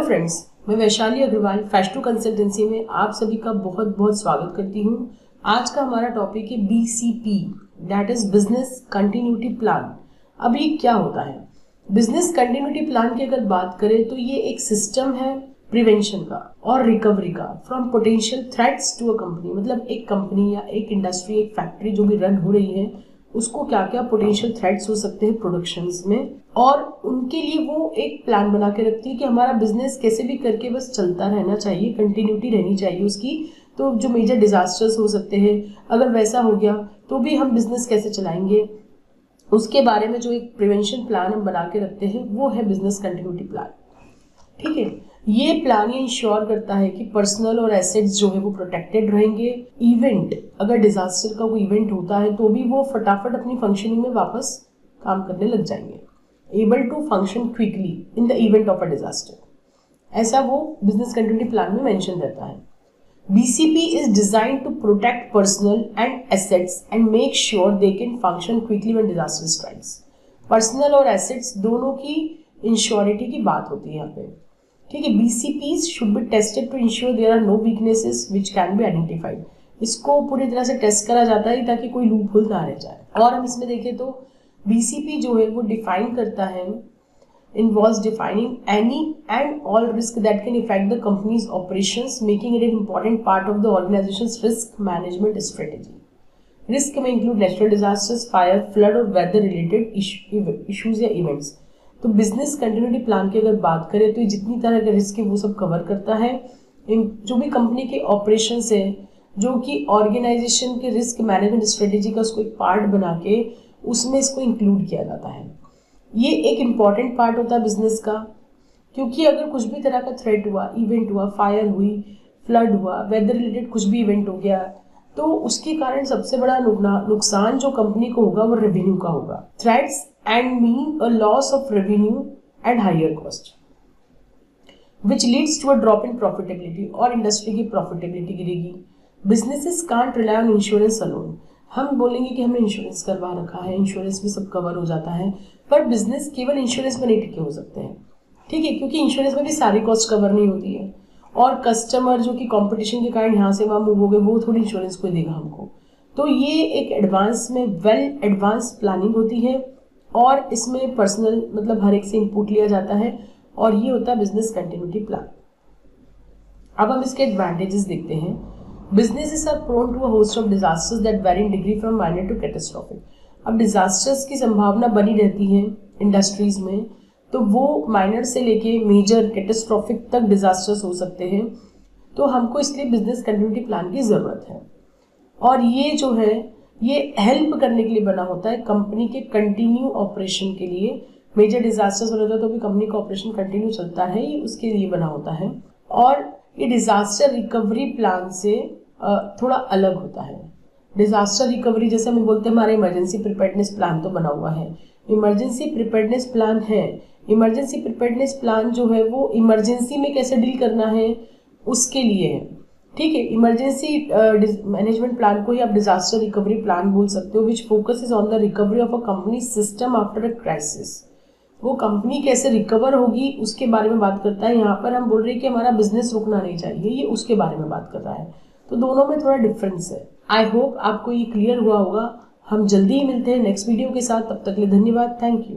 Friends, मैं Vaishali Agarwal फैश2 consultancy में आप सभी का बहुत बहुत स्वागत करती हूँ। आज का हमारा टॉपिक है BCP, that is business continuity plan. अब ये क्या होता है? बिजनेस कंटिन्यूटी प्लान की अगर बात करें तो ये एक सिस्टम है प्रिवेंशन का और रिकवरी का from potential threats to a company. मतलब एक कंपनी या एक इंडस्ट्री, एक फैक्ट्री जो भी रन हो रही है, उसको क्या क्या पोटेंशियल थ्रेट्स हो सकते हैं प्रोडक्शंस में, और उनके लिए वो एक प्लान बना के रखती है कि हमारा बिजनेस कैसे भी करके बस चलता रहना चाहिए, कंटिन्यूटी रहनी चाहिए उसकी। तो जो मेजर डिजास्टर्स हो सकते हैं, अगर वैसा हो गया तो भी हम बिजनेस कैसे चलाएंगे, उसके बारे में जो एक प्रिवेंशन प्लान हम बना के रखते हैं वो है बिजनेस कंटिन्यूटी प्लान। ठीक है, ये प्लान ये इंश्योर करता है कि पर्सनल और एसेट्स जो है वो प्रोटेक्टेड रहेंगे। इवेंट, अगर डिजास्टर का कोई इवेंट होता है तो भी वो फटाफट अपनी फंक्शनिंग में वापस काम करने लग जाएंगे। Able to function quickly in the event of a disaster, ऐसा वो बिजनेस कंटिन्यूटी प्लान में मेंशन रहता है। BCP is designed to protect personal and assets and make sure they can function quickly when disaster strikes. Personal और assets दोनों की इंश्योरिटी की बात होती है यहाँ पे। ठीक है, BCPs should be tested to ensure there are no weaknesses which can be identified. इसको पूरी तरह से टेस्ट करा जाता है ताकि कोई लूप होल ना रह जाए। और हम इसमें देखें तो BCP जो है वो डिफाइन करता है, involves defining any and all risk that can affect the company's operations, making it an important part of the organization's risk management strategy. Risk may include natural disasters, fire, flood और weather related issues या events. तो business continuity plan की अगर बात करें तो ये जितनी तरह के रिस्क है वो सब कवर करता है। जो भी कंपनी के ऑपरेशंस है, जो कि ऑर्गेनाइजेशन के रिस्क मैनेजमेंट स्ट्रेटेजी का उसको एक पार्ट बना के उसमें इसको इंक्लूड किया जाता है। ये एक इम्पॉर्टेंट पार्ट होता है बिजनेस का, क्योंकि अगर कुछ भी तरह का थ्रेट हुआ, इवेंट हुआ, फायर हुई, फ्लड हुआ, वेदर रिलेटेड कुछ भी इवेंट हो गया, तो उसके कारण सबसे बड़ा नुकसान जो कंपनी को होगा वो रेवेन्यू का होगा। Threats and mean a loss of revenue and higher cost which leads to a drop in profitability, और इंडस्ट्री की प्रॉफिटेबिलिटी गिरेगी। Businesses can't rely on insurance alone. हम बोलेंगे कि हमने इंश्योरेंस करवा रखा है, इंश्योरेंस में सब कवर हो जाता है, पर बिजनेस केवल इंश्योरेंस में नहीं टिके हो सकते हैं। ठीक है, क्योंकि इंश्योरेंस में भी सारी कॉस्ट कवर नहीं होती है, और कस्टमर जो कि कंपटीशन के कारण यहाँ से वहाँ मूव हो गए, वो थोड़ी इंश्योरेंस को देगा हमको। तो ये एक एडवांस में वेल एडवांस प्लानिंग होती है, और इसमें पर्सनल मतलब हर एक से इनपुट लिया जाता है, और ये होता है बिजनेस कंटिन्यूटी प्लान। अब हम इसके एडवांटेजेस देखते हैं। Businesses are prone to a host of disasters that vary in degree from minor to catastrophic. अब डिजास्टर्स की संभावना बनी रहती है इंडस्ट्रीज में, तो वो माइनर से लेके मेजर कैटास्ट्रोफिक तक डिजास्टर्स हो सकते हैं। तो हमको इसलिए बिजनेस कंटिन्यूटी प्लान की ज़रूरत है, और ये जो है ये हेल्प करने के लिए बना होता है कंपनी के कंटिन्यू ऑपरेशन के लिए। मेजर डिजास्टर्स हो रहा था तो भी कंपनी का ऑपरेशन कंटिन्यू चलता है, ये उसके लिए बना होता है। और ये डिजास्टर रिकवरी प्लान से थोड़ा अलग होता है। डिजास्टर रिकवरी जैसे हम बोलते हैं, हमारा इमरजेंसी प्रिपेयर्डनेस प्लान तो बना हुआ है, इमरजेंसी प्रिपेयर्डनेस प्लान है। इमरजेंसी प्रिपेयर्डनेस प्लान जो है वो इमरजेंसी में कैसे डील करना है उसके लिए है। ठीक है, इमरजेंसी मैनेजमेंट प्लान को ही आप डिजास्टर रिकवरी प्लान बोल सकते हो, which focuses on the recovery of a company system after a crisis. वो कंपनी कैसे रिकवर होगी उसके बारे में बात करता है। यहाँ पर हम बोल रहे हैं कि हमारा बिजनेस रुकना नहीं चाहिए, ये उसके बारे में बात कर रहा है। तो दोनों में थोड़ा डिफरेंस है। आई होप आपको ये क्लियर हुआ होगा। हम जल्दी ही मिलते हैं नेक्स्ट वीडियो के साथ, तब तक के लिए धन्यवाद, थैंक यू।